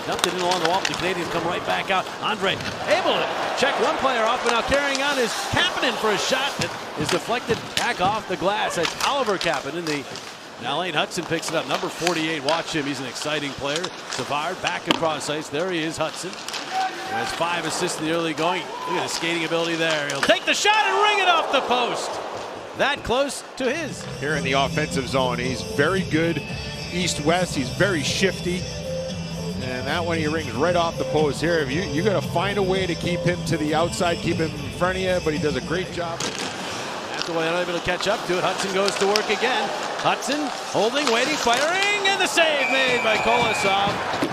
Dumped it in along the wall, but the Canadiens come right back out. Andre able to check one player off, but now carrying on is Kapanen for a shot that is deflected back off the glass. That's Oliver Kapanen. Now Lane Hudson picks it up. Number 48, watch him. He's an exciting player. Savard back across ice. There he is, Hudson. He has 5 assists in the early going. Look at his skating ability there. He'll take the shot and ring it off the post. That close to his. Here in the offensive zone, he's very good east-west. He's very shifty. And that one he rings right off the post here. You got to find a way to keep him to the outside, keep him in front of you, but he does a great job. After they're able to catch up to it, Hudson goes to work again. Hudson holding, waiting, firing, and the save made by Kolosov.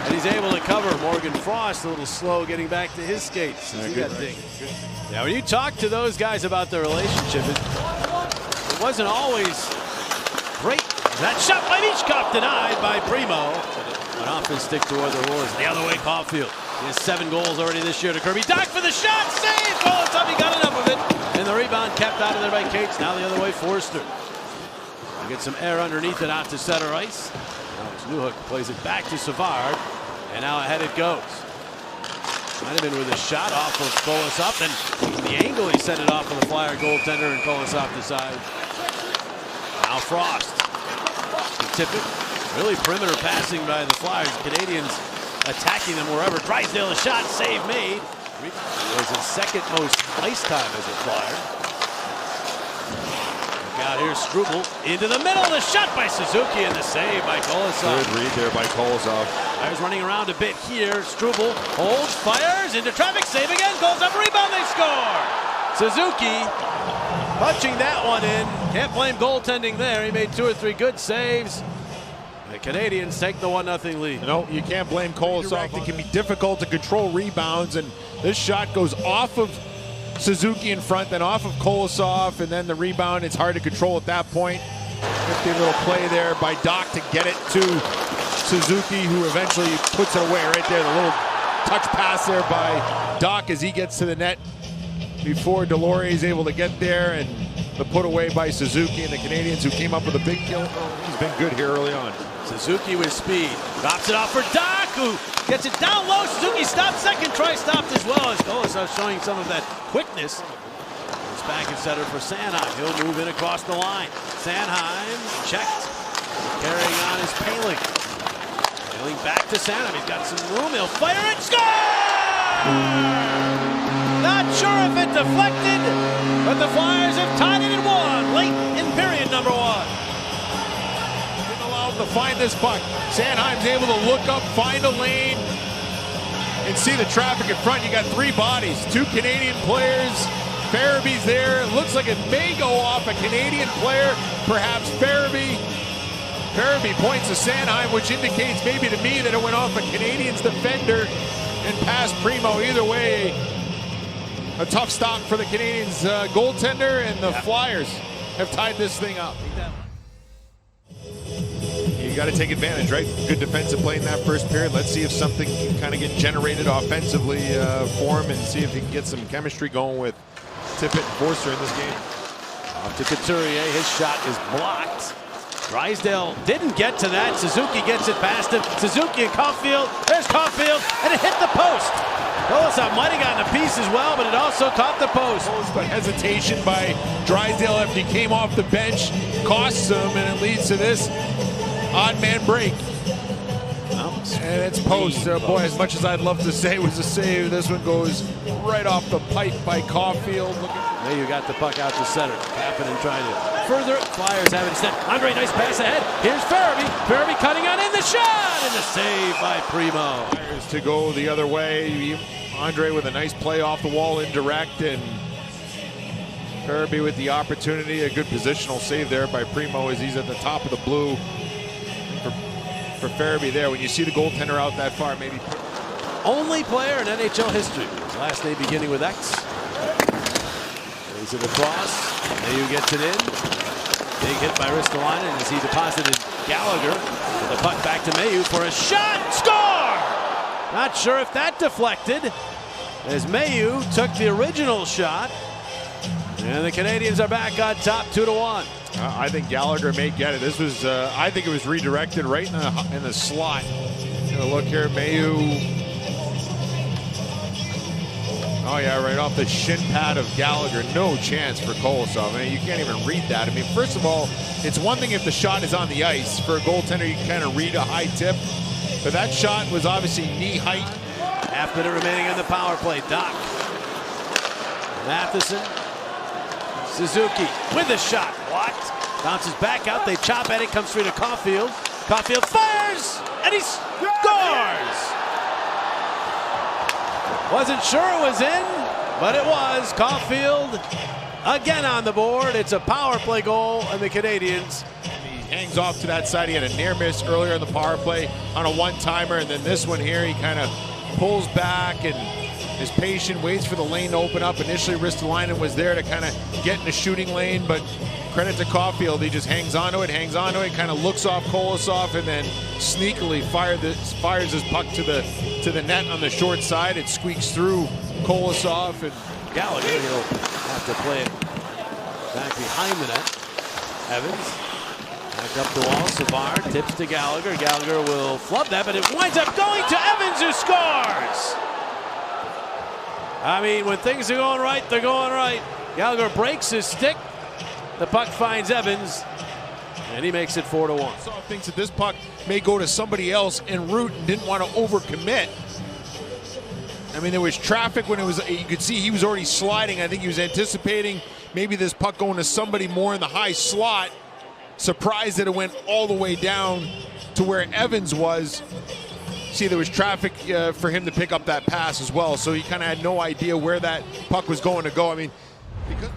And he's able to cover. Morgan Frost a little slow getting back to his skates. He got dinged. Now, when you talk to those guys about their relationship, it wasn't always great. That shot by Michkov denied by Primo. An off his stick toward the Oilers. The other way, Caulfield. He has 7 goals already this year to Kirby. Doc for the shot, save! Kolosov, he got enough of it. And the rebound kept out of there by Cates. Now the other way, Forster. Get some air underneath it out to center ice. Alex Newhook plays it back to Savard. And now ahead it goes. Might have been with a shot off of Kolosov. And the angle he sent it off of the Flyer goaltender, and Kolosov decides. Now Frost. Tip it. Really perimeter passing by the Flyers. Canadiens attacking them wherever. Drysdale a shot, save made. It was his second most ice time as a Flyer. Look out here, Struble into the middle. The shot by Suzuki and the save by Kolosov. Good read there by Kolosov. Flyers running around a bit here. Struble holds, fires into traffic, save again. Kolosov rebound, they score. Suzuki punching that one in. Can't blame goaltending there. He made 2 or 3 good saves. The Canadiens take the 1-0 lead. No, you can't blame Kolosov. It can be difficult to control rebounds, and this shot goes off of Suzuki in front, then off of Kolosov, and then the rebound, it's hard to control at that point. 50 little play there by Doc to get it to Suzuki, who eventually puts it away right there. The little touch pass there by Doc as he gets to the net before Delory is able to get there, and the put away by Suzuki and the Canadiens, who came up with a big kill. He's been good here early on. Suzuki with speed. Drops it off for Doc, who gets it down low. Suzuki stopped, second try stopped as well, as Kolosov showing some of that quickness. It's back and center for Sanheim. He'll move in across the line. Sanheim checked. Carrying on is Paling. Paling back to Sanheim. He's got some room. He'll fire it. Score! Not sure if it deflected, but the Flyers have tied it at 1 late in period number 1. To find this puck. Sanheim's able to look up, find a lane, and see the traffic in front. You got 3 bodies, 2 Canadian players. Farabee's there. It looks like it may go off a Canadian player, perhaps Farabee. Farabee points to Sanheim, which indicates maybe to me that it went off a Canadiens defender and past Primo. Either way, a tough stop for the Canadiens goaltender, and the Flyers have tied this thing up. You got to take advantage, right? Good defensive play in that first period. Let's see if something can kind of get generated offensively for him, and see if he can get some chemistry going with Tippett and Forster in this game. Off to Couturier. His shot is blocked. Drysdale didn't get to that. Suzuki gets it past him. Suzuki and Caulfield. There's Caulfield, and it hit the post. Kolosov might have gotten a piece as well, but it also caught the post. But hesitation by Drysdale after he came off the bench costs him, and it leads to this odd man break. And it's post. Boy, as much as I'd love to say it was a save, this one goes right off the pipe by Caulfield. There you got the puck out to center. Kapanen trying to further it. Flyers have it instead. Andre, nice pass ahead. Here's Farabee. Farabee cutting on in the shot, and the save by Primo. Flyers to go the other way. Andre with a nice play off the wall, indirect, and Farabee with the opportunity. A good positional save there by Primo as he's at the top of the blue. For Farabee there, when you see the goaltender out that far, maybe. Only player in NHL history. Last name beginning with X. Plays it across. Mayu gets it in. Big hit by Ristolainen as he deposited Gallagher. With the puck back to Mayu for a shot. Score! Not sure if that deflected, as Mayu took the original shot. And the Canadiens are back on top 2-1. I think Gallagher may get it. This was, I think it was redirected right in the slot. Have a look here, Mayu. Oh yeah, right off the shin pad of Gallagher. No chance for Kolosov. I mean, you can't even read that. I mean, first of all, it's one thing if the shot is on the ice. For a goaltender, you can kind of read a high tip. But that shot was obviously knee height. Half minute remaining in the power play. Doc. Matheson. Suzuki with the shot. What? Bounces back out. They chop at it. Comes through to Caulfield. Caulfield fires! And he scores! Wasn't sure it was in, but it was. Caulfield again on the board. It's a power play goal, and the Canadiens. He hangs off to that side. He had a near miss earlier in the power play on a one-timer, and then this one here, he kind of pulls back and is patient, waits for the lane to open up. Initially, Ristolainen was there to kind of get in the shooting lane, but credit to Caulfield, he just hangs onto it, kind of looks off Kolosov, and then sneakily fires his puck to the net on the short side. It squeaks through Kolosov, and Gallagher, he'll have to play it back behind the net. Evans, back up the wall, Savard tips to Gallagher. Gallagher will flub that, but it winds up going to Evans, who scores! I mean, when things are going right, they're going right. Gallagher breaks his stick. The puck finds Evans, and he makes it 4-1. Saw thinks that this puck may go to somebody else en route and didn't want to overcommit. I mean, there was traffic when it was, you could see he was already sliding. I think he was anticipating maybe this puck going to somebody more in the high slot. Surprised that it went all the way down to where Evans was. See, there was traffic for him to pick up that pass as well, so he kind of had no idea where that puck was going to go. I mean, because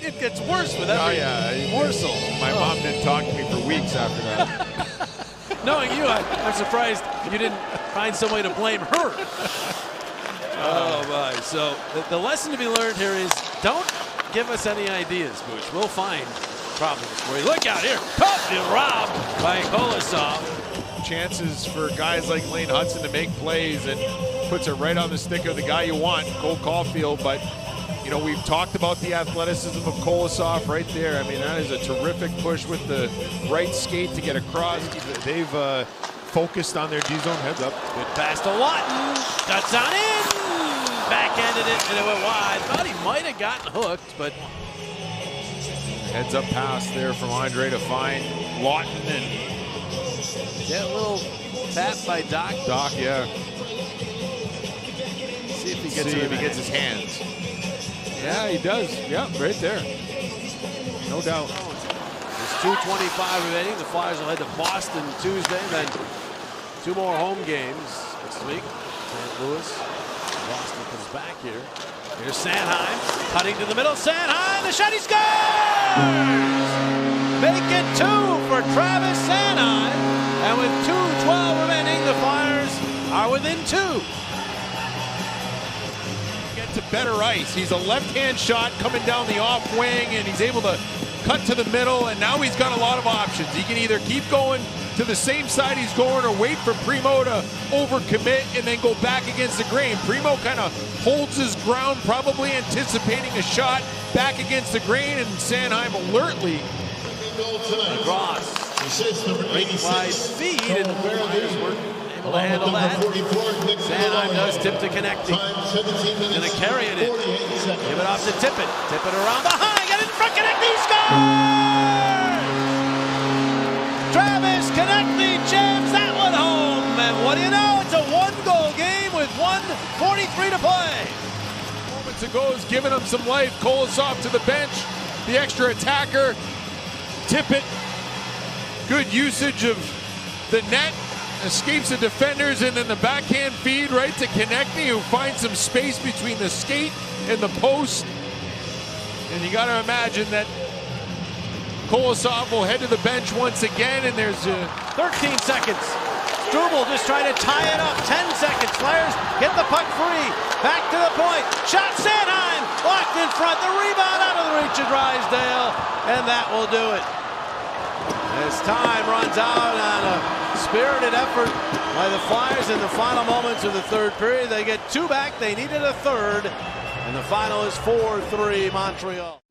it gets worse with every morsel. My mom didn't talk to me for weeks after that. Knowing you, I'm surprised you didn't find some way to blame her. Oh my! So the lesson to be learned here is don't give us any ideas, Booch. We'll find problems for you. Look out here! Caught and robbed by Kolosov. Chances for guys like Lane Hudson to make plays and puts it right on the stick of the guy you want, Cole Caulfield. But you know, we've talked about the athleticism of Kolosov right there. I mean, that is a terrific push with the right skate to get across. They've focused on their D-zone. Heads up. Good pass to Lawton. That's on in. Backhanded it, and it went wide. Thought he might have gotten hooked, but heads up pass there from Andre to find Lawton, and yeah, a little tap by Doc. Doc, yeah. See if he gets his hands. Yeah, he does. Yeah, right there. No doubt. There's 2:25 remaining. The Flyers will head to Boston Tuesday, then 2 more home games next week. St. Louis. Boston comes back here. Here's Sanheim, cutting to the middle. Sanheim, the shot, he scores! Make it 2 for Travis Sanheim. And with 2:12 remaining, the Flyers are within 2. Get to better ice. He's a left-hand shot coming down the off wing, and he's able to cut to the middle, and now he's got a lot of options. He can either keep going to the same side he's going or wait for Primo to overcommit and then go back against the grain. Primo kind of holds his ground, probably anticipating a shot back against the grain, and Sanheim alertly across. Break wide feed, and the Flyers weren't able to handle that. Sanheim does tip to Konecny. Going to carry it in. Give it off to Tippett. Tippett around behind. Get in front. Konecny scores! Travis Konecny jams that one home. And what do you know? It's a 1-goal game with 1:43 to play. Moments ago is giving him some life. Kolosov to the bench. The extra attacker. Tippett. Good usage of the net, escapes the defenders, and then the backhand feed right to Konecny, who finds some space between the skate and the post. And you got to imagine that Kolosov will head to the bench once again, and there's 13 seconds. Struble just trying to tie it up. 10 seconds. Flyers get the puck free. Back to the point. Shot Sanheim. Blocked in front. The rebound out of the reach of Drysdale. And that will do it. As time runs out on a spirited effort by the Flyers in the final moments of the third period. They get 2 back. They needed a third. And the final is 4-3 Montreal.